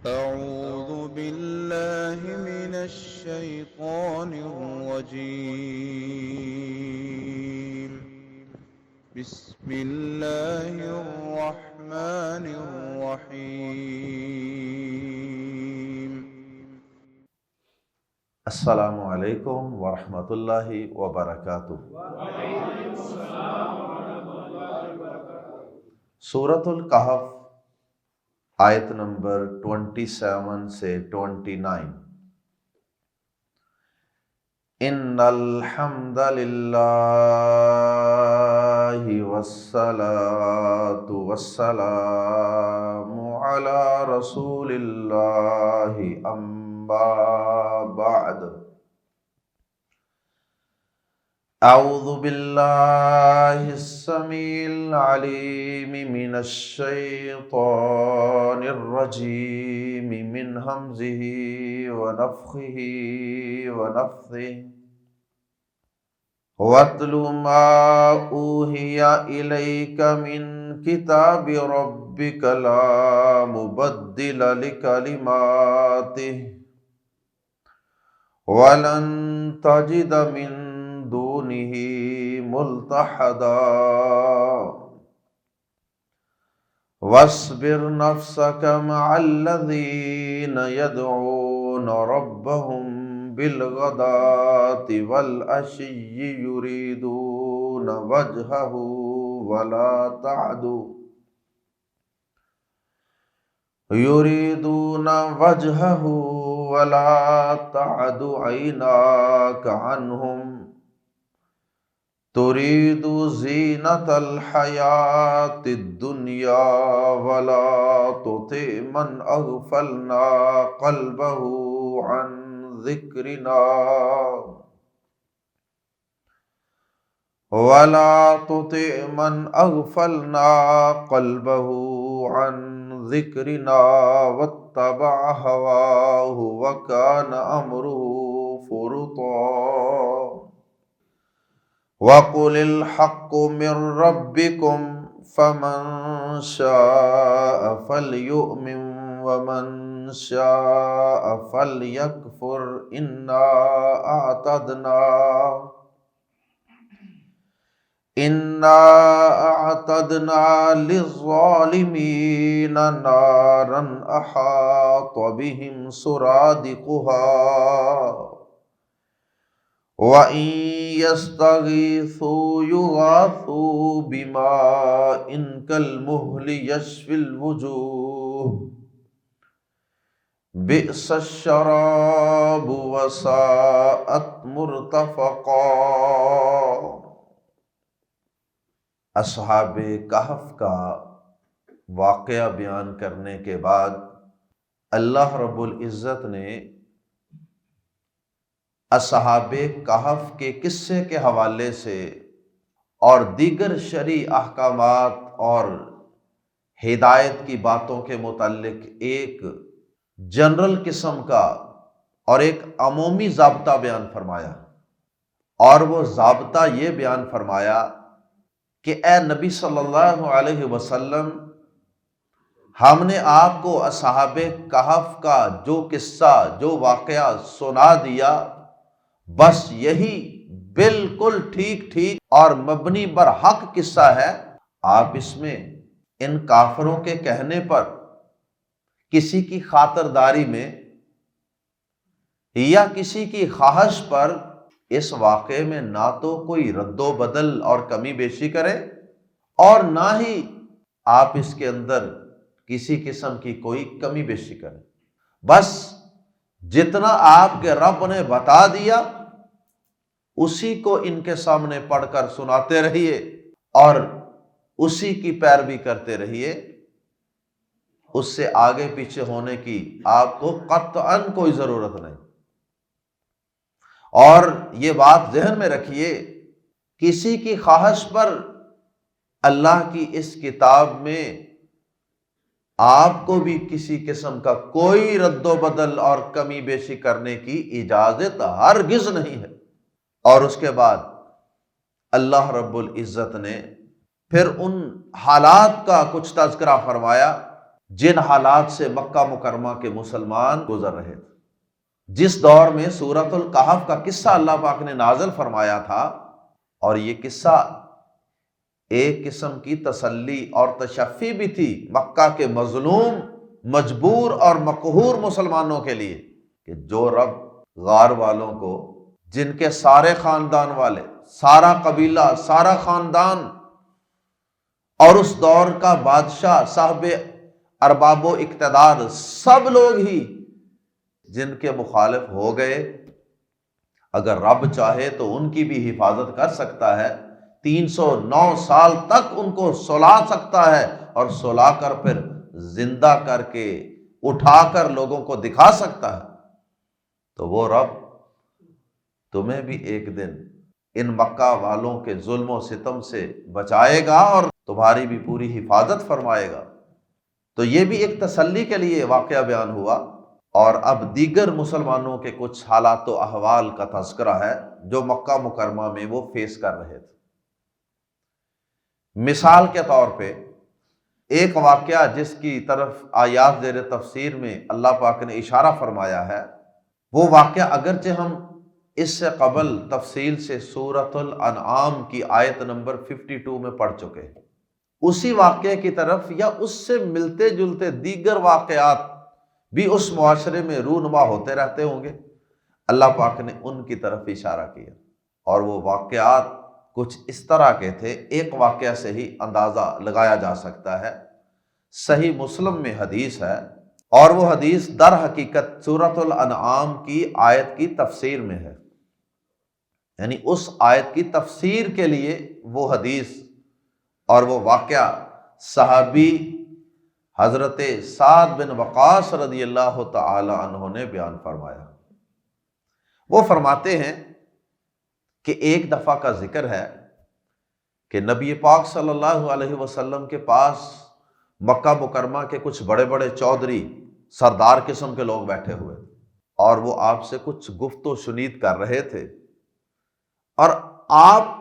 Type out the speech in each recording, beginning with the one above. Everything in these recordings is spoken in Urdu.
أعوذ بالله من الشيطان الرجيم. بسم الله الرحمن الرحيم. السلام علیکم ورحمۃ اللہ وبرکاتہ۔ سورۃ الکہف آیت نمبر 27 سے 29۔ ان الحمد للہ والصلاة والسلام علی رسول اللہ اما بعد۔ اعوذ باللہ السمیع العلیم من الشیطان الرجیم من ہمزہ ونفخہ ونفثہ۔ وَاتْلُ مَا أُوحِیَ إِلَيْکَ مِن کتاب ربک لا مبدل لکلماتہ وَلَن تَجِدَ مِن دونہ ملتحدا۔ وَاصْبِرْ نَفْسَكَ مَعَ الَّذِينَ يَدْعُونَ رَبَّهُمْ بِالْغَدَاةِ وَالْعَشِيِّ يُرِيدُونَ وَجْهَهُ وَلَا تَعْدُ عَيْنَاكَ عَنْهُمْ تُرِيدُ زِينَةَ الْحَيَاةِ الدُّنْيَا وَلَا تُطِعْ مَنْ أَغْفَلْنَا قَلْبَهُ عَنْ ذِكْرِنَا واتبع هواه وكان أمره فرطا۔ وقل الحق من ربكم فمن شاء فليؤمن ومن شاء فليكفر إنا أعتدنا للظالمين نارا أحاط بهم سرادقها وَإِن يَسْتَغِيثُوا يُغَاثُوا بِمَاءٍ كَالْمُهْلِ يَشْوِي الْوُجُوهَ بِئْسَ الشَّرَابُ وَسَاءَتْ مُرْتَفَقًا۔ اصحاب کہف کا واقعہ بیان کرنے کے بعد اللہ رب العزت نے اصحاب کہف کے قصے کے حوالے سے اور دیگر شرعی احکامات اور ہدایت کی باتوں کے متعلق ایک جنرل قسم کا اور ایک عمومی ضابطہ بیان فرمایا، اور وہ ضابطہ یہ بیان فرمایا کہ اے نبی صلی اللہ علیہ وسلم، ہم نے آپ کو اصحاب کہف کا جو قصہ، جو واقعہ سنا دیا، بس یہی بالکل ٹھیک اور مبنی بر حق قصہ ہے۔ آپ اس میں ان کافروں کے کہنے پر کسی کی خاطرداری میں یا کسی کی خواہش پر اس واقعے میں نہ تو کوئی رد و بدل اور کمی بیشی کرے، اور نہ ہی آپ اس کے اندر کسی قسم کی کوئی کمی بیشی کریں۔ بس جتنا آپ کے رب نے بتا دیا اسی کو ان کے سامنے پڑھ کر سناتے رہیے اور اسی کی پیروی کرتے رہیے، اس سے آگے پیچھے ہونے کی آپ کو قطعاً کوئی ضرورت نہیں۔ اور یہ بات ذہن میں رکھیے، کسی کی خواہش پر اللہ کی اس کتاب میں آپ کو بھی کسی قسم کا کوئی رد و بدل اور کمی بیشی کرنے کی اجازت ہرگز نہیں ہے۔ اور اس کے بعد اللہ رب العزت نے پھر ان حالات کا کچھ تذکرہ فرمایا جن حالات سے مکہ مکرمہ کے مسلمان گزر رہے تھے، جس دور میں سورۃ الکہف کا قصہ اللہ پاک نے نازل فرمایا تھا، اور یہ قصہ ایک قسم کی تسلی اور تشفی بھی تھی مکہ کے مظلوم، مجبور اور مقہور مسلمانوں کے لیے، کہ جو رب غار والوں کو، جن کے سارے خاندان والے، سارا قبیلہ، سارا خاندان اور اس دور کا بادشاہ، صاحب ارباب و اقتدار، سب لوگ ہی جن کے مخالف ہو گئے، اگر رب چاہے تو ان کی بھی حفاظت کر سکتا ہے، 309 سال تک ان کو سلا سکتا ہے، اور سلا کر پھر زندہ کر کے اٹھا کر لوگوں کو دکھا سکتا ہے۔ تو وہ رب تمہیں بھی ایک دن ان مکہ والوں کے ظلم و ستم سے بچائے گا اور تمہاری بھی پوری حفاظت فرمائے گا۔ تو یہ بھی ایک تسلی کے لیے واقعہ بیان ہوا، اور اب دیگر مسلمانوں کے کچھ حالات و احوال کا تذکرہ ہے جو مکہ مکرمہ میں وہ فیس کر رہے تھے۔ مثال کے طور پہ ایک واقعہ جس کی طرف آیات زیر تفسیر میں اللہ پاک نے اشارہ فرمایا ہے، وہ واقعہ اگرچہ ہم اس سے قبل تفصیل سے سورۃ الانعام کی آیت نمبر 52 میں پڑھ چکے ہیں، اسی واقعے کی طرف یا اس سے ملتے جلتے دیگر واقعات بھی اس معاشرے میں رونما ہوتے رہتے ہوں گے، اللہ پاک نے ان کی طرف اشارہ کیا، اور وہ واقعات کچھ اس طرح کے تھے، ایک واقعہ سے ہی اندازہ لگایا جا سکتا ہے۔ صحیح مسلم میں حدیث ہے، اور وہ حدیث در حقیقت سورۃ الانعام کی آیت کی تفسیر میں ہے، یعنی اس آیت کی تفسیر کے لیے وہ حدیث اور وہ واقعہ صحابی حضرت سعد بن وقاص رضی اللہ تعالی عنہ نے بیان فرمایا۔ وہ فرماتے ہیں کہ ایک دفعہ کا ذکر ہے کہ نبی پاک صلی اللہ علیہ وسلم کے پاس مکہ مکرمہ کے کچھ بڑے بڑے چودھری، سردار قسم کے لوگ بیٹھے ہوئے، اور وہ آپ سے کچھ گفت و شنید کر رہے تھے، اور آپ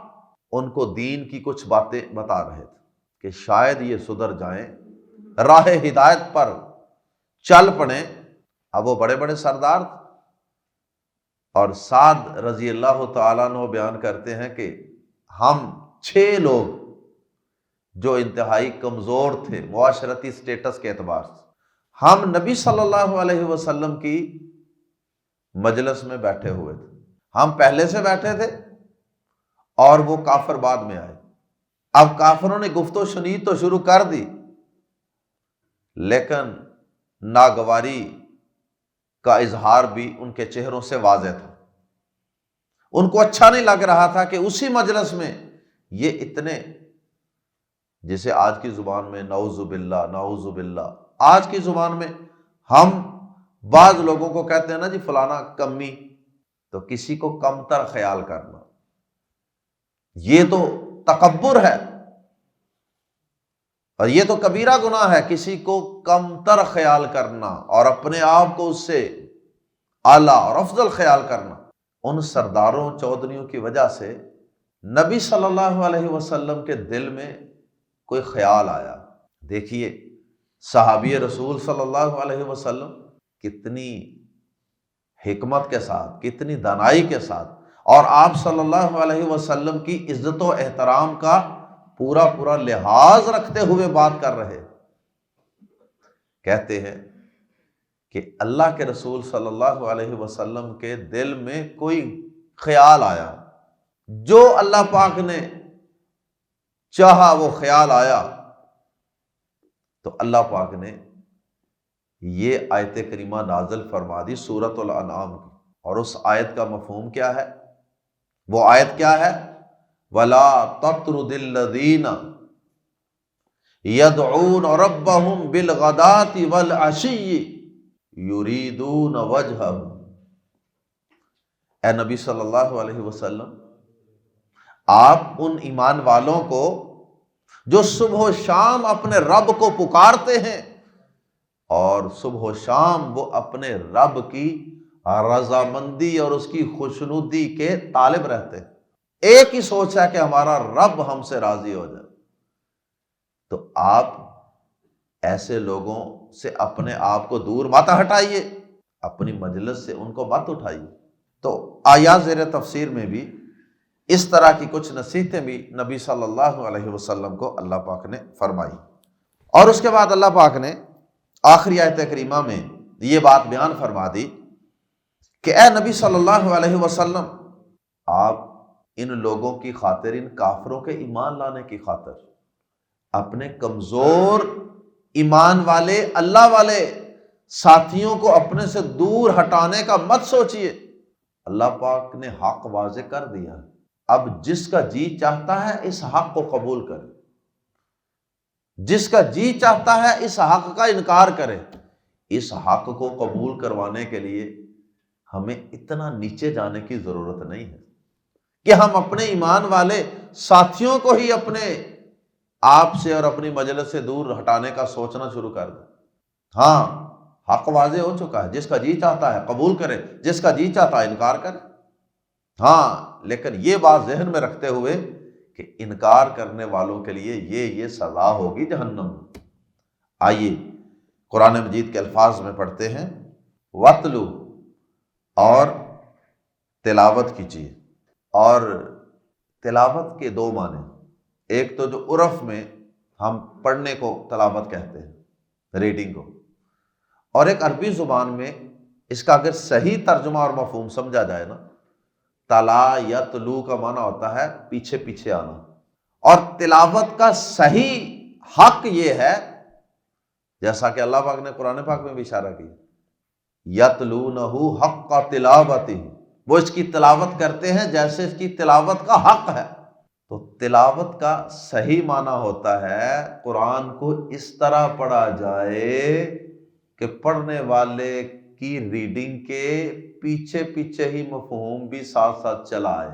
ان کو دین کی کچھ باتیں بتا رہے تھے کہ شاید یہ سدھر جائیں، راہ ہدایت پر چل پڑیں۔ اب وہ بڑے بڑے سردار تھے، اور سعد رضی اللہ تعالیٰ عنہ بیان کرتے ہیں کہ ہم 6 لوگ جو انتہائی کمزور تھے معاشرتی سٹیٹس کے اعتبار سے، ہم نبی صلی اللہ علیہ وسلم کی مجلس میں بیٹھے ہوئے تھے، ہم پہلے سے بیٹھے تھے اور وہ کافر بعد میں آئے۔ اب کافروں نے گفت و شنید تو شروع کر دی، لیکن ناگواری کا اظہار بھی ان کے چہروں سے واضح تھا۔ ان کو اچھا نہیں لگ رہا تھا کہ اسی مجلس میں یہ اتنے، جسے آج کی زبان میں نعوذ باللہ، نعوذ باللہ، آج کی زبان میں ہم بعض لوگوں کو کہتے ہیں نا جی فلانا کمی، تو کسی کو کمتر خیال کرنا، یہ تو تکبر ہے، اور یہ تو کبیرہ گناہ ہے، کسی کو کمتر خیال کرنا اور اپنے آپ کو اس سے اعلیٰ اور افضل خیال کرنا۔ ان سرداروں چودھریوں کی وجہ سے نبی صلی اللہ علیہ وسلم کے دل میں کوئی خیال آیا۔ دیکھیے صحابی رسول صلی اللہ علیہ وسلم کتنی حکمت کے ساتھ، کتنی دانائی کے ساتھ، اور آپ صلی اللہ علیہ وسلم کی عزت و احترام کا پورا لحاظ رکھتے ہوئے بات کر رہے، کہتے ہیں کہ اللہ کے رسول صلی اللہ علیہ وسلم کے دل میں کوئی خیال آیا، جو اللہ پاک نے چاہا وہ خیال آیا، تو اللہ پاک نے یہ آیت کریمہ نازل فرما دی سورۃ الانعام کی۔ اور اس آیت کا مفہوم کیا ہے؟ وہ آیت کیا ہے؟ وَلَا تَطْرُدِ الَّذِينَ يَدْعُونَ رَبَّهُمْ بِالْغَدَاةِ وَالْعَشِيِّ يُرِيدُونَ وَجْهَهُ۔ اے نبی صلی اللہ علیہ وسلم، آپ ان ایمان والوں کو جو صبح و شام اپنے رب کو پکارتے ہیں، اور صبح و شام وہ اپنے رب کی رضامندی اور اس کی خوشنودی کے طالب رہتے ہیں، ایک ہی سوچ ہے کہ ہمارا رب ہم سے راضی ہو جائے، تو آپ ایسے لوگوں سے اپنے آپ کو دور مت ہٹائیے، اپنی مجلس سے ان کو مت اٹھائیے۔ تو آیات زیر تفسیر میں بھی اس طرح کی کچھ نصیحتیں بھی نبی صلی اللہ علیہ وسلم کو اللہ پاک نے فرمائی۔ اور اس کے بعد اللہ پاک نے آخری آیت کریمہ میں یہ بات بیان فرما دی کہ اے نبی صلی اللہ علیہ وسلم، آپ ان لوگوں کی خاطر، ان کافروں کے ایمان لانے کی خاطر اپنے کمزور ایمان والے اللہ والے ساتھیوں کو اپنے سے دور ہٹانے کا مت سوچئے۔ اللہ پاک نے حق واضح کر دیا، اب جس کا جی چاہتا ہے اس حق کو قبول کرے، جس کا جی چاہتا ہے اس حق کا انکار کرے۔ اس حق کو قبول کروانے کے لیے ہمیں اتنا نیچے جانے کی ضرورت نہیں ہے کہ ہم اپنے ایمان والے ساتھیوں کو ہی اپنے آپ سے اور اپنی مجلس سے دور ہٹانے کا سوچنا شروع کر دیں۔ ہاں، حق واضح ہو چکا ہے، جس کا جی چاہتا ہے قبول کرے، جس کا جی چاہتا ہے انکار کرے۔ ہاں، لیکن یہ بات ذہن میں رکھتے ہوئے کہ انکار کرنے والوں کے لیے یہ سزا ہوگی جہنم۔ آئیے قرآن مجید کے الفاظ میں پڑھتے ہیں، وَاتْلُو، اور تلاوت کیجیے۔ اور تلاوت کے دو معنی، ایک تو جو عرف میں ہم پڑھنے کو تلاوت کہتے ہیں، ریڈنگ کو، اور ایک عربی زبان میں اس کا اگر صحیح ترجمہ اور مفہوم سمجھا جائے نا، تلا یتلو کا معنی ہوتا ہے پیچھے پیچھے آنا، اور تلاوت کا صحیح حق یہ ہے، جیسا کہ اللہ پاک نے قرآن پاک میں بھی اشارہ کیا، یتلونہ حق تلاوتہ، وہ اس کی تلاوت کرتے ہیں جیسے اس کی تلاوت کا حق ہے۔ تو تلاوت کا صحیح معنی ہوتا ہے قرآن کو اس طرح پڑھا جائے کہ پڑھنے والے کی ریڈنگ کے پیچھے پیچھے ہی مفہوم بھی ساتھ ساتھ چلا آئے۔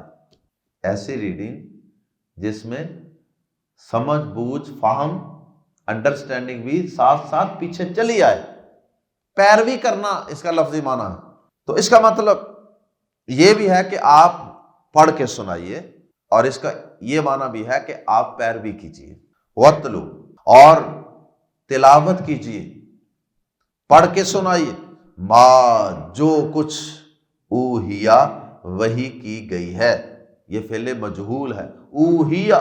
ایسی ریڈنگ جس میں سمجھ بوجھ فہم انڈرسٹینڈنگ بھی ساتھ ساتھ پیچھے چلی آئے، پیروی کرنا اس کا لفظی معنی ہے۔ تو اس کا مطلب یہ بھی ہے کہ آپ پڑھ کے سنائیے، اور اس کا یہ معنی بھی ہے کہ آپ پیروی کیجیے۔ وَاتْلُو، اور تلاوت کیجیے، پڑھ کے سنائیے، ما، جو کچھ، اوہیا، وحی کی گئی ہے، یہ فعل مجہول ہے، اوہیا،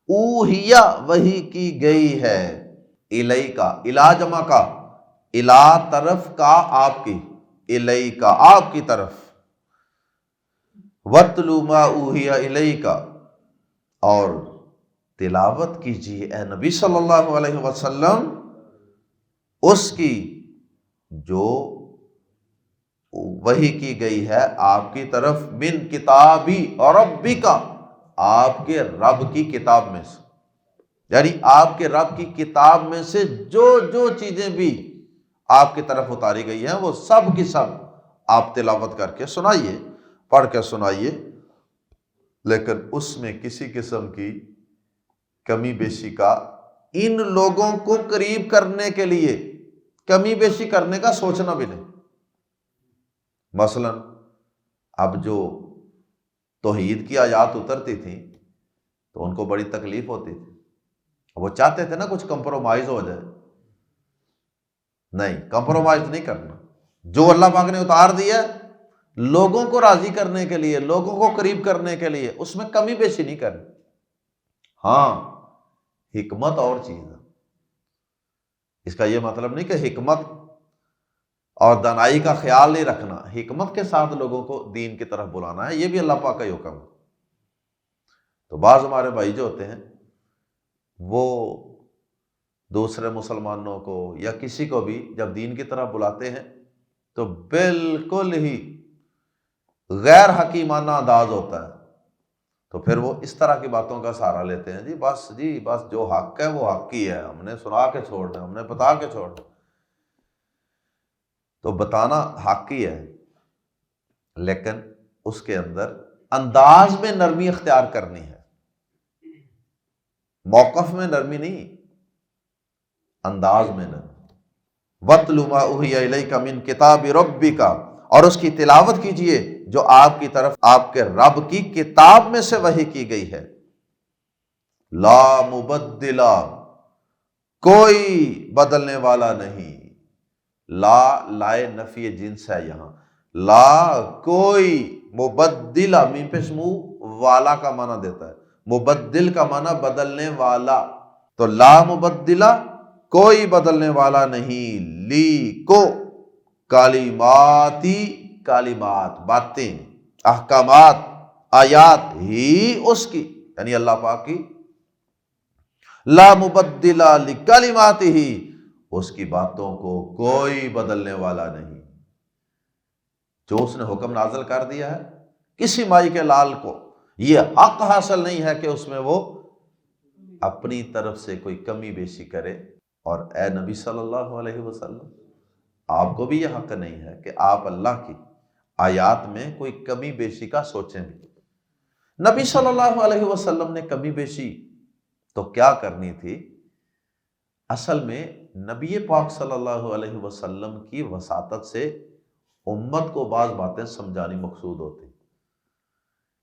اوہیا وحی کی گئی ہے، الیکا، الا جمع کا، الا طرف کا آپ کی، الیکا آپ کی طرف، وَاتْلُو مَا أُوحِیَ إِلَيْكَ، اور تلاوت کیجیے اے نبی صلی اللہ علیہ وسلم اس کی جو وحی کی گئی ہے آپ کی طرف، من کتابی ربک، آپ کے رب کی کتاب میں سے، یعنی آپ کے رب کی کتاب میں سے جو جو چیزیں بھی آپ کی طرف اتاری گئی ہیں وہ سب کی سب آپ تلاوت کر کے سنائیے، پڑھ کے سنائیے، لیکن اس میں کسی قسم کی کمی بیشی کا، ان لوگوں کو قریب کرنے کے لیے کمی بیشی کرنے کا سوچنا بھی نہیں۔ مثلا اب جو توحید کی آیات اترتی تھیں تو ان کو بڑی تکلیف ہوتی تھی، وہ چاہتے تھے نا کچھ کمپرومائز ہو جائے، نہیں، کمپرومائز نہیں کرنا، جو اللہ پاک نے اتار دیا لوگوں کو راضی کرنے کے لیے، لوگوں کو قریب کرنے کے لیے، اس میں کمی بیشی نہیں کرنی۔ ہاں، حکمت اور چیز ہے، اس کا یہ مطلب نہیں کہ حکمت اور دانائی کا خیال نہیں رکھنا، حکمت کے ساتھ لوگوں کو دین کی طرف بلانا ہے، یہ بھی اللہ پاک کا حکم ہے۔ تو بعض ہمارے بھائی جو ہوتے ہیں وہ دوسرے مسلمانوں کو یا کسی کو بھی جب دین کی طرف بلاتے ہیں تو بالکل ہی غیر حکیمانہ انداز ہوتا ہے، تو پھر وہ اس طرح کی باتوں کا سہارا لیتے ہیں، جی بس جو حق ہے وہ حق ہی ہے، ہم نے سنا کے چھوڑنا، ہم نے بتا کے چھوڑنا۔ تو بتانا حق ہی ہے، لیکن اس کے اندر انداز میں نرمی اختیار کرنی ہے، موقف میں نرمی نہیں، انداز میں نرمی۔ وَاتْلُ مَا أُوحِیَ إِلَيْكَ مِن کِتَابِ رَبِّکَ، اور اس کی تلاوت کیجئے جو آپ کی طرف آپ کے رب کی کتاب میں سے وحی کی گئی ہے۔ لا مبدل، کوئی بدلنے والا نہیں. لا لائے نفی جنس ہے یہاں. لا کوئی مبدلہ میم پیش منہ والا کا معنی دیتا ہے. مبدل کا معنی بدلنے والا. تو لا مبدلہ کوئی بدلنے والا نہیں. لی کو کلماتی کلمات باتیں احکامات آیات ہی اس کی یعنی اللہ پاک کی. لا مبدلہ لکلماتہ اس کی باتوں کو کوئی بدلنے والا نہیں. جو اس نے حکم نازل کر دیا ہے کسی مائی کے لال کو یہ حق حاصل نہیں ہے کہ اس میں وہ اپنی طرف سے کوئی کمی بیشی کرے. اور اے نبی صلی اللہ علیہ وسلم آپ کو بھی یہ حق نہیں ہے کہ آپ اللہ کی آیات میں کوئی کمی بیشی کا سوچیں بھی. نبی صلی اللہ علیہ وسلم نے کمی بیشی تو کیا کرنی تھی؟ اصل میں نبی پاک صلی اللہ علیہ وسلم کی وساطت سے امت کو بعض باتیں سمجھانی مقصود ہوتی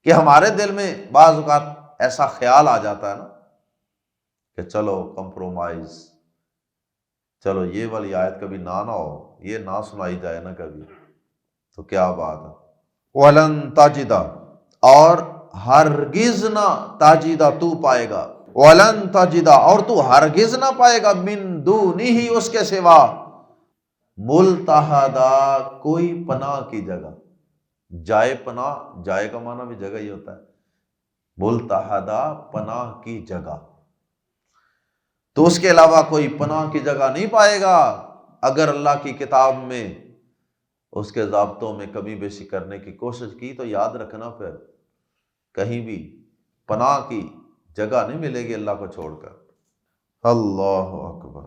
کہ ہمارے دل میں بعض اوقات ایسا خیال آ جاتا ہے نا کہ چلو کمپرومائز، چلو یہ والی آیت کبھی نہ ہو، یہ نہ سنائی جائے نا کبھی تو کیا بات ہے. وَلَن تَجِدَ اور ہرگز نہ تاجدہ تو پائے گا. وَلَن تَجِدَ اور تو ہرگز نہ پائے گا من دونہ اس کے سوا ملتحدہ کوئی پناہ کی جگہ. جائے پناہ، جائے کا معنی بھی جگہ ہی ہوتا ہے. ملتحدہ پناہ کی جگہ، تو اس کے علاوہ کوئی پناہ کی جگہ نہیں پائے گا. اگر اللہ کی کتاب میں اس کے ضابطوں میں کمی بیشی کرنے کی کوشش کی تو یاد رکھنا پھر کہیں بھی پناہ کی جگہ نہیں ملے گی اللہ کو چھوڑ کر. اللہ اکبر.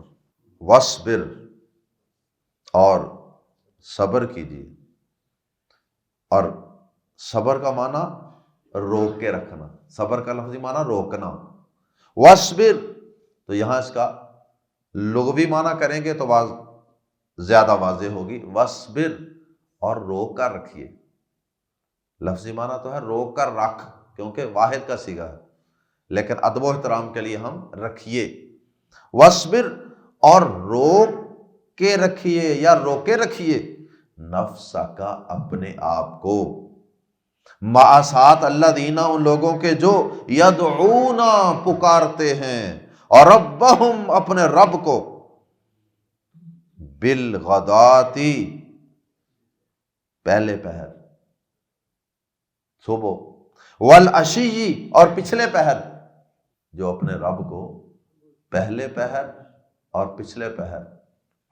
وَاصْبِرْ اور صبر کیجیے. اور صبر کا معنی روک کے رکھنا، صبر کا لفظی معنی روکنا. وَاصْبِرْ تو یہاں اس کا لغوی معنی کریں گے تو زیادہ واضح ہوگی. وَاصْبِرْ اور روک کر رکھیے. لفظی معنی تو ہے روک کر رکھ کیونکہ واحد کا صیغہ ہے، لیکن ادب و احترام کے لیے ہم رکھیے. وَاصْبِرْ اور روک کے رکھیے یا روکے رکھیے. نفس کا اپنے آپ کو. مع ساتھ الذین ان لوگوں کے جو یدعون پکارتے ہیں اور ربہم اپنے رب کو بالغداتی پہلے پہر صبح والعشی اور پچھلے پہر، جو اپنے رب کو پہلے پہر اور پچھلے پہر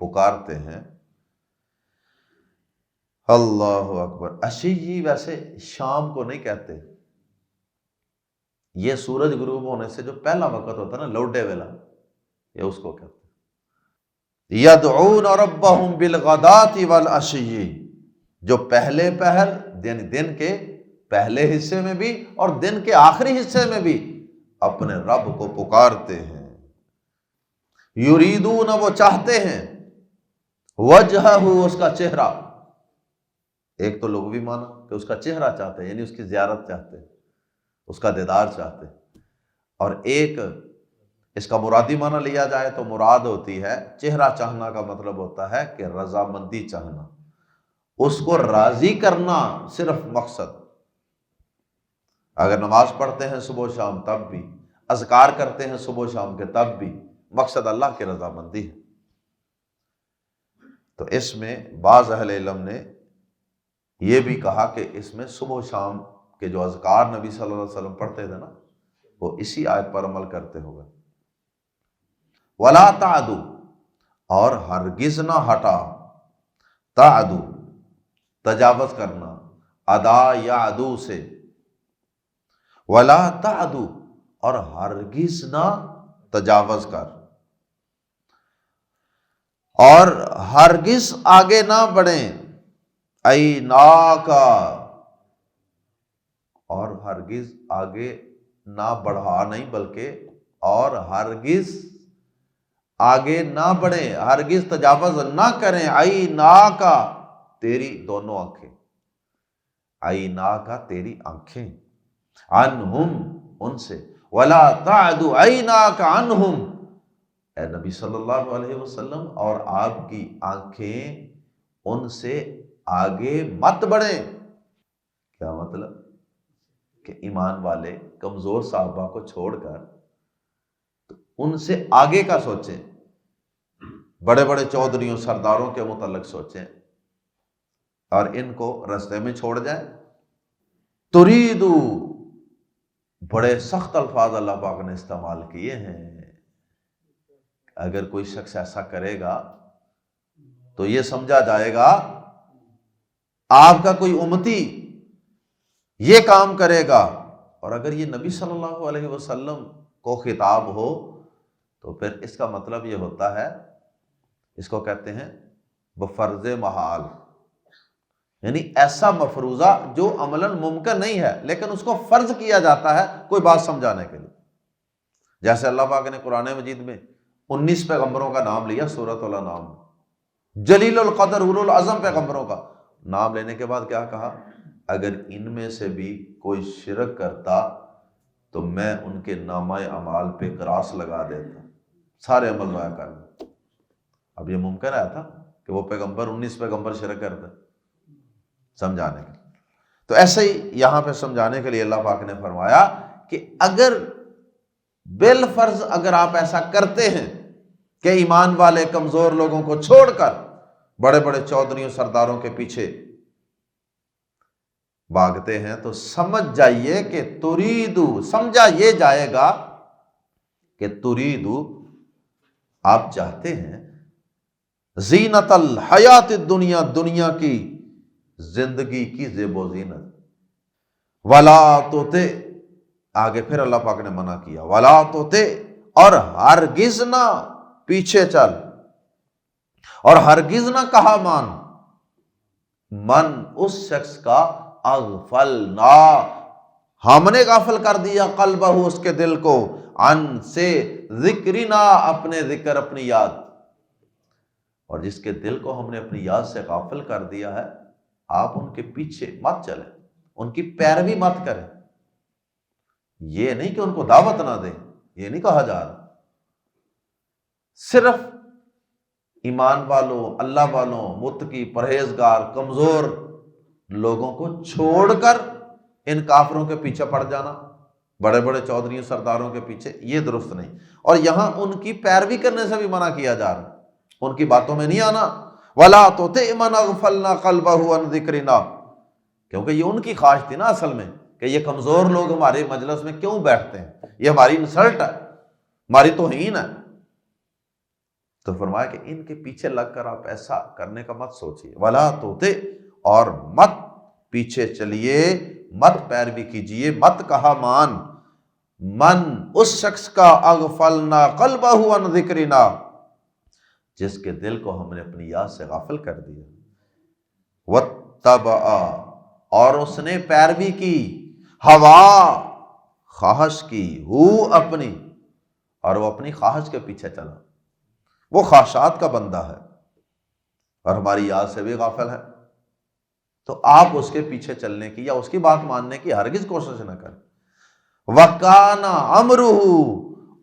پکارتے ہیں. اللہ اکبر. عشی ویسے شام کو نہیں کہتے، یہ سورج غروب ہونے سے جو پہلا وقت ہوتا ہے نا لوڈے والا، یہ اس کو کہتے ہیں. یدعون ربہم بالغداۃ والعشی، جو پہلے پہر یعنی دن کے پہلے حصے میں بھی اور دن کے آخری حصے میں بھی اپنے رب کو پکارتے ہیں. یریدون وہ چاہتے ہیں، وجہہ اس کا چہرہ. ایک تو لغوی معنی کہ اس کا چہرہ چاہتے ہیں یعنی اس کی زیارت چاہتے ہیں، اس کا دیدار چاہتے ہیں. اور ایک اس کا مرادی معنی لیا جائے تو مراد ہوتی ہے، چہرہ چاہنا کا مطلب ہوتا ہے کہ رضامندی چاہنا، اس کو راضی کرنا صرف مقصد. اگر نماز پڑھتے ہیں صبح و شام تب بھی، اذکار کرتے ہیں صبح و شام کے تب بھی مقصد اللہ کی رضامندی ہے. تو اس میں بعض اہل علم نے یہ بھی کہا کہ اس میں صبح و شام کے جو اذکار نبی صلی اللہ علیہ وسلم پڑھتے تھے نا وہ اسی آیت پر عمل کرتے ہوئے. وَلَا تَعْدُ اور ہرگز نہ ہٹا، تعدو تجاوز کرنا، ادا یا عدو سے. وَلَا تَعْدُ اور ہرگز نہ تجاوز کر، اور ہرگز آگے نہ بڑھیں. ایناکا اور ہرگز آگے نہ بڑھا نہیں بلکہ اور ہرگز آگے نہ بڑھیں، ہرگز تجاوز نہ کریں. ایناکا تیری دونوں آنکھیں، ایناکا تیری آنکھیں، عنہم ان سے. ولا تعد عیناک عنہم اے نبی صلی اللہ علیہ وسلم، اور آپ کی آنکھیں ان سے آگے مت بڑھیں۔ کیا مطلب؟ کہ ایمان والے کمزور صحابہ کو چھوڑ کر ان سے آگے کا سوچیں، بڑے بڑے چودھریوں سرداروں کے متعلق سوچیں اور ان کو رستے میں چھوڑ جائیں۔ تریدو، بڑے سخت الفاظ اللہ پاک نے استعمال کیے ہیں۔ اگر کوئی شخص ایسا کرے گا تو یہ سمجھا جائے گا آپ کا کوئی امتی یہ کام کرے گا، اور اگر یہ نبی صلی اللہ علیہ وسلم کو خطاب ہو تو پھر اس کا مطلب یہ ہوتا ہے، اس کو کہتے ہیں بفرض محال، یعنی ایسا مفروضہ جو عملاً ممکن نہیں ہے لیکن اس کو فرض کیا جاتا ہے کوئی بات سمجھانے کے لیے۔ جیسے اللہ پاک نے قرآن مجید میں 19 پیغمبروں کا نام لیا سورۃ الانعام میں، جلیل القدر اولو العزم پیغمبروں کا نام لینے کے بعد کیا کہا؟ اگر ان میں سے بھی کوئی شرک کرتا تو میں ان کے نامہ اعمال پہ قراص لگا دیتا، سارے عمل ضائع کر دیں۔ اب یہ ممکن ہے تھا کہ وہ پیغمبر 19 پیغمبر شرک کرتے؟ سمجھانے کے لیے۔ تو ایسے ہی یہاں پہ سمجھانے کے لیے اللہ پاک نے فرمایا کہ اگر بالفرض اگر آپ ایسا کرتے ہیں کہ ایمان والے کمزور لوگوں کو چھوڑ کر بڑے بڑے چودھریوں سرداروں کے پیچھے بھاگتے ہیں تو سمجھ جائیے کہ تریدو، سمجھا یہ جائے گا کہ تریدو آپ چاہتے ہیں زینت الحیات الدنیا، دنیا کی زندگی کی زیب و زینت، ولا توتے، آگے پھر اللہ پاک نے منع کیا، ولا توتے، اور ہرگز نہ پیچھے چل، اور ہرگز نہ کہا مان، من اس شخص کا اغفلنا، ہم نے غافل کر دیا، قلبہ، اس کے دل کو، عن سے، ذکرنا، اپنے ذکر، اپنی یاد، اور جس کے دل کو ہم نے اپنی یاد سے غافل کر دیا ہے آپ ان کے پیچھے مت چلیں، ان کی پیروی مت کریں۔ یہ نہیں کہ ان کو دعوت نہ دیں، یہ نہیں کہا جا رہا، صرف ایمان والوں، اللہ والوں، متقی، پرہیزگار، کمزور لوگوں کو چھوڑ کر ان کافروں کے پیچھے پڑ جانا، بڑے بڑے چودھریوں سرداروں کے پیچھے، یہ درست نہیں۔ اور یہاں ان کی پیروی کرنے سے بھی منع کیا جا رہا، ان کی باتوں میں نہیں آنا۔ وَلَا تُطِعْ مَنْ أَغْفَلْنَا قَلْبَهُ عَنْ ذِكْرِنَا، کیونکہ یہ ان کی خواہش تھی نا اصل میں کہ یہ کمزور لوگ ہمارے مجلس میں کیوں بیٹھتے ہیں، یہ ہماری انسلٹ ہے، ہماری توہین ہے۔ تو فرمایا کہ ان کے پیچھے لگ کر آپ ایسا کرنے کا مت سوچیے، وَلَا تُطِعْ، اور مت پیچھے چلیے، مت پیروی کیجیے، مت کہا مان، من اس شخص کا، اغفلنا قلبہ عن ذکرنا، جس کے دل کو ہم نے اپنی یاد سے غافل کر دیا، واتبع، اور اس نے پیروی کی، ہوا، خواہش کی، ہو، اپنی، اور وہ اپنی خواہش کے پیچھے چلا، وہ خواہشات کا بندہ ہے اور ہماری یاد سے بھی غافل ہے، تو آپ اس کے پیچھے چلنے کی یا اس کی بات ماننے کی ہرگز کوشش نہ کریں۔ وَكَانَ أَمْرُهُ،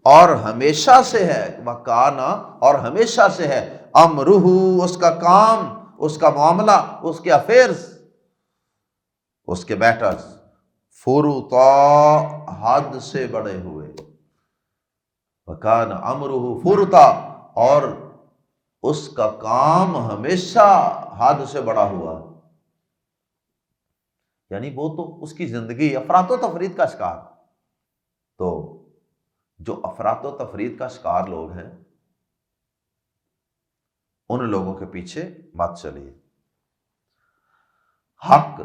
اور ہمیشہ سے ہے، وَكَانَ، اور ہمیشہ سے ہے، أَمْرُهُ، اس کا کام، اس کا معاملہ، اس کے افیئرز، اس کے میٹرز، فُرُطًا، حد سے بڑے ہوئے، وَكَانَ أَمْرُهُ فُرُطًا، اور اس کا کام ہمیشہ حد سے بڑا ہوا، یعنی وہ تو اس کی زندگی افراط و تفرید کا شکار۔ تو جو افراط و تفرید کا شکار لوگ ہیں ان لوگوں کے پیچھے مت چلیے۔ حق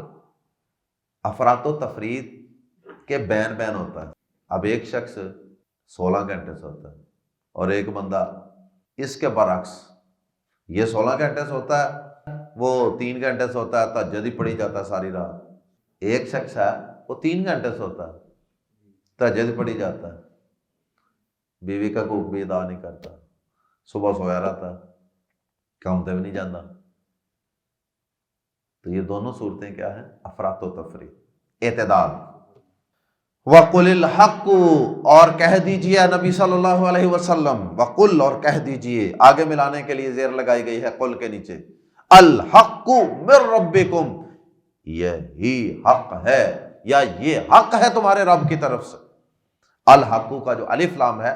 افراط و تفرید کے بین بین ہوتا ہے۔ اب ایک شخص 16 گھنٹے سوتا ہے اور ایک بندہ اس کے برعکس، یہ 16 گھنٹے سوتا ہے، وہ 3 گھنٹے سوتا ہے، تہجد ہی پڑھی جاتا ہے ساری رات۔ ایک شخص ہے وہ 3 گھنٹے سوتا ہے، تہجد پڑھی جاتا ہے، بیوی کا کوئی بھی ادا نہیں کرتا، صبح سویا رہتا ہے، کام پہ بھی نہیں جاتا۔ تو یہ دونوں صورتیں کیا ہیں؟ افراط و تفرید، اعتدال۔ وَقُلِ الْحَقُّ، اور کہہ دیجئے نبی صلی اللہ علیہ وسلم، وَقُل، اور کہہ دیجئے، آگے ملانے کے لیے زیر لگائی گئی ہے قل کے نیچے، الحق من ربکم، یہی حق ہے یا یہ حق ہے تمہارے رب کی طرف سے۔ الحق کا جو الف لام ہے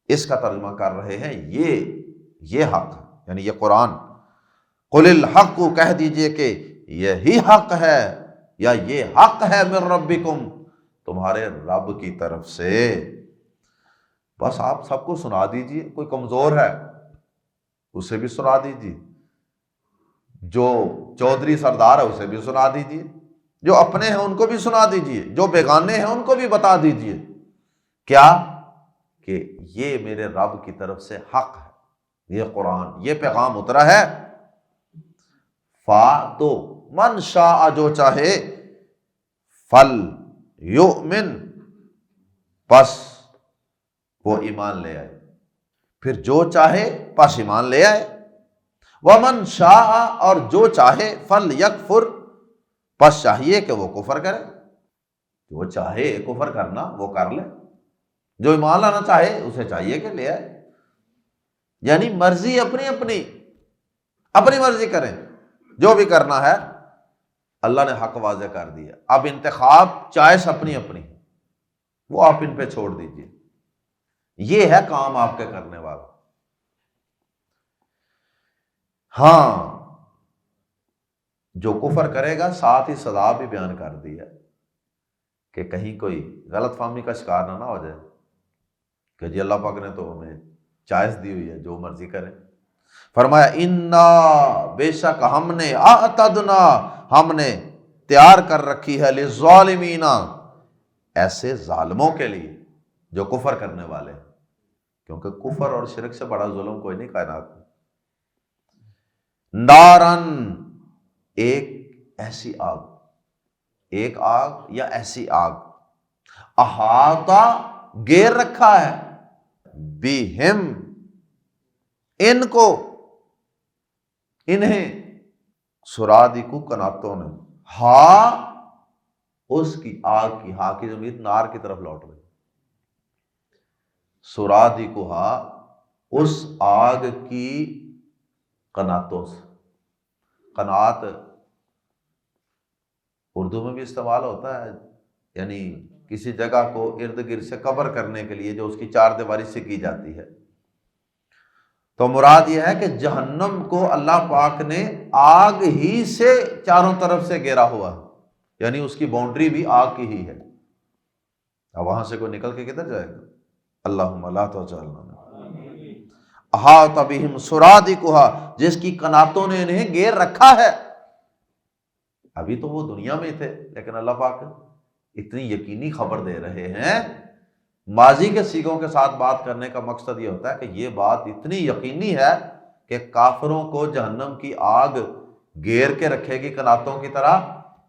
اس کا ترجمہ کر رہے ہیں یہ حق ہے، یعنی یہ قرآن۔ قل الحق، کہہ دیجئے کہ یہی حق ہے یا یہ حق ہے من ربکم، تمہارے رب کی طرف سے۔ بس آپ سب کو سنا دیجئے، کوئی کمزور ہے اسے بھی سنا دیجئے، جو چودھری سردار ہے اسے بھی سنا دیجئے، جو اپنے ہیں ان کو بھی سنا دیجئے، جو بیگانے ہیں ان کو بھی بتا دیجئے، کیا کہ یہ میرے رب کی طرف سے حق ہے، یہ قرآن، یہ پیغام اترا ہے۔ تو من شاء، جو چاہے، فل یؤمن، پس وہ ایمان لے آئے، پھر جو چاہے پس ایمان لے آئے۔ ومن شاء، اور جو چاہے، فل یکفر، پس چاہیے کہ وہ کفر کرے، جو چاہے کفر کرنا وہ کر لے، جو ایمان لانا چاہے اسے چاہیے کہ لے آئے۔ یعنی مرضی اپنی مرضی کریں، جو بھی کرنا ہے اللہ نے حق واضح کر دیا۔ اب انتخاب چوائس اپنی وہ آپ ان پہ چھوڑ دیجئے، یہ ہے کام آپ کے کرنے والا۔ ہاں، جو کفر کرے گا ساتھ ہی سزا بھی بیان کر دی ہے کہ کہیں کوئی غلط فہمی کا شکار نہ ہو جائے کہ جی اللہ پاک نے تو ہمیں چوائس دی ہوئی ہے، جو مرضی کریں۔ فرمایا انا، بے شک ہم نے، اعتدنا، ہم نے تیار کر رکھی ہے، للظالمین، ایسے ظالموں کے لیے جو کفر کرنے والے ہیں، کیونکہ کفر اور شرک سے بڑا ظلم کوئی نہیں کائنات میں۔ نارن، ایک ایسی آگ، ایک آگ یا ایسی آگ، احاطہ، گھیر رکھا ہے، بہم، ان کو، انہیں، سرادقو، کناتوں نے، ہاں اس کی آگ کی، ہاں کی ضمیر نار کی طرف لوٹ رہی، سرادقو، ہاں اس آگ کی قناتوں سے۔ قنات اردو میں بھی استعمال ہوتا ہے، یعنی کسی جگہ کو ارد گرد سے کور کرنے کے لیے جو اس کی چار دیواری سے کی جاتی ہے۔ تو مراد یہ ہے کہ جہنم کو اللہ پاک نے آگ ہی سے چاروں طرف سے گھیرا ہوا ہے، یعنی اس کی باؤنڈری بھی آگ کی ہی ہے۔ اب وہاں سے کوئی نکل کے کدھر جائے گا؟ اللہم لا تجعلنا، احاط بہم سرادقها، جس کی قناتوں نے انہیں گھیر رکھا ہے۔ ابھی تو وہ دنیا میں تھے، لیکن اللہ پاک اتنی یقینی خبر دے رہے ہیں، ماضی کے صیغوں کے ساتھ بات کرنے کا مقصد یہ ہوتا ہے کہ یہ بات اتنی یقینی ہے کہ کافروں کو جہنم کی آگ گھیر کے رکھے گی قناتوں کی طرح،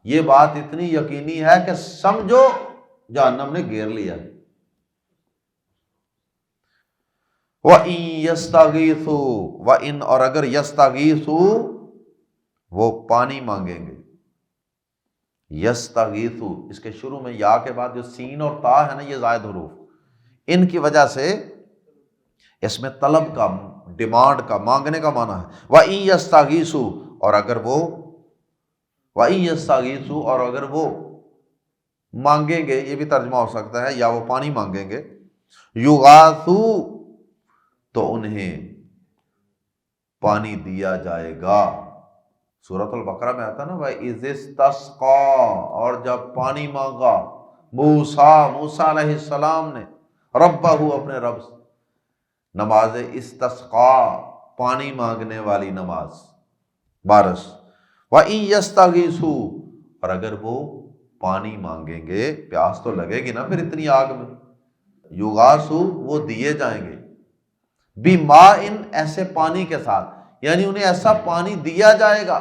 یہ بات اتنی یقینی ہے کہ سمجھو جہنم نے گھیر لیا۔ وَإِن يَسْتَغِيثُوا، وَإِن، اور اگر يَسْتَغِيثُوا، وہ پانی مانگیں گے، یستغیثو، اس کے شروع میں یا کے بعد جو سین اور تا ہے نا، یہ زائد حروف، ان کی وجہ سے اس میں طلب کا، ڈیمانڈ کا، مانگنے کا معنی ہے۔ وَإِن يَسْتَغِيثُوا، اور اگر وہ، وَإِن يَسْتَغِيثُوا، اور اگر وہ مانگیں گے، یہ بھی ترجمہ ہو سکتا ہے، یا وہ پانی مانگیں گے، یغاثوا، تو انہیں پانی دیا جائے گا۔ سورۃ البقرہ میں آتا نا وَإِذِ اسْتَسْقَىٰ، اور جب پانی مانگا موسیٰ علیہ السلام نے، ربہ، اپنے رب سے، نماز استسقاء، پانی مانگنے والی نماز، بارش۔ وَإِن يَسْتَغِيثُوا، اور اگر وہ پانی مانگیں گے، پیاس تو لگے گی نا پھر اتنی آگ میں، یغاثوا، وہ دیے جائیں گے، بِمَاءٍ، ایسے پانی کے ساتھ، یعنی انہیں ایسا پانی دیا جائے گا،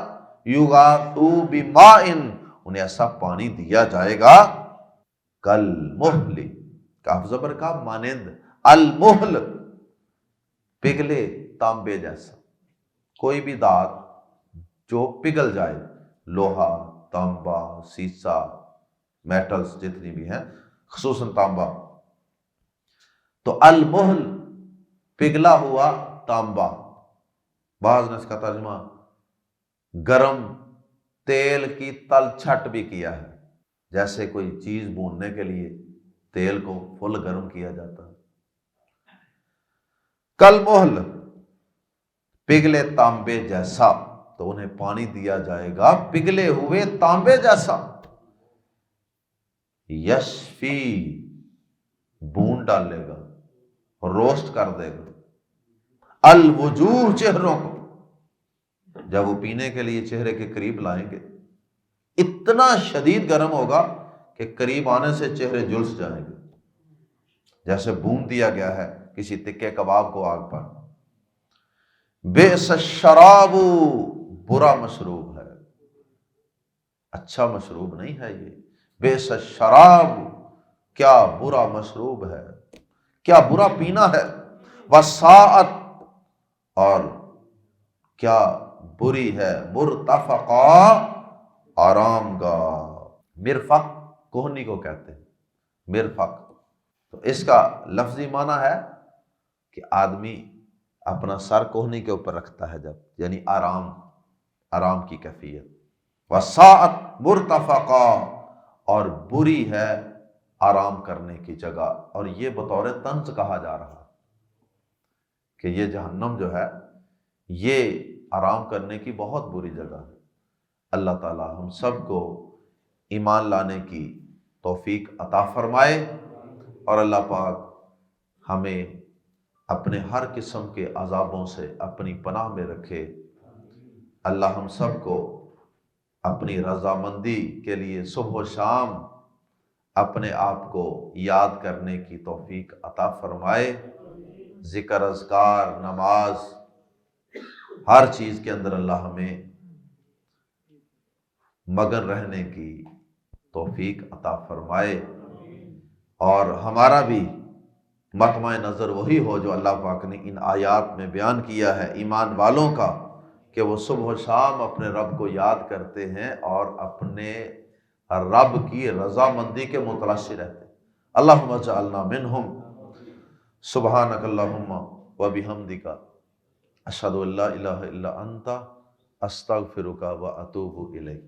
یغاثوا بِمَاءٍ، انہیں ایسا پانی دیا جائے گا، کالمہل، کاف زبر کا مانند، المہل، پگھلے تانبے جیسا، کوئی بھی دھات جو پگھل جائے، لوہا، تانبا، سیسا، میٹلز جتنی بھی ہیں، خصوصاً تانبا۔ تو المہل پگھلا ہوا تانبا، بعض نے اس کا ترجمہ گرم تیل کی تل چھٹ بھی کیا ہے، جیسے کوئی چیز بھوننے کے لیے تیل کو فل گرم کیا جاتا ہے۔ کل محل، پگھلے تانبے جیسا، تو انہیں پانی دیا جائے گا پگھلے ہوئے تانبے جیسا۔ یشفی، بھون ڈالے گا، روسٹ کر دے گا، الوجوہ، چہروں کو، جب وہ پینے کے لیے چہرے کے قریب لائیں گے اتنا شدید گرم ہوگا کہ قریب آنے سے چہرے جھلس جائیں گے، جیسے بھون دیا گیا ہے کسی تکے کباب کو آگ پر۔ بئس الشراب، برا مشروب ہے، اچھا مشروب نہیں ہے یہ۔ بئس الشراب، کیا برا مشروب ہے، کیا برا پینا ہے۔ وساعت، اور کیا بری ہے، مرتفقا، آرام گاہ۔ مرفق کوہنی کو کہتے ہیں، مرفق۔ تو اس کا لفظی معنی ہے کہ آدمی اپنا سر کوہنی کے اوپر رکھتا ہے جب، یعنی آرام کی کیفیت۔ وساعت مرتفقا، اور بری ہے آرام کرنے کی جگہ، اور یہ بطور طنز کہا جا رہا ہے کہ یہ جہنم جو ہے یہ آرام کرنے کی بہت بری جگہ ہے۔ اللہ تعالی ہم سب کو ایمان لانے کی توفیق عطا فرمائے، اور اللہ پاک ہمیں اپنے ہر قسم کے عذابوں سے اپنی پناہ میں رکھے۔ اللہ ہم سب کو اپنی رضامندی کے لیے صبح و شام اپنے آپ کو یاد کرنے کی توفیق عطا فرمائے۔ ذکر، اذکار، نماز، ہر چیز کے اندر اللہ ہمیں مگن رہنے کی توفیق عطا فرمائے، اور ہمارا بھی مطمع نظر وہی ہو جو اللہ پاک نے ان آیات میں بیان کیا ہے ایمان والوں کا، کہ وہ صبح و شام اپنے رب کو یاد کرتے ہیں اور اپنے رب کی رضامندی کے متلاشی رہتے ہیں۔ اللہم اجعلنا منہم، سبحانک اللہم وبحمدک، اشہد ان لا الہ الا انت، استغفرک واتوب الیک۔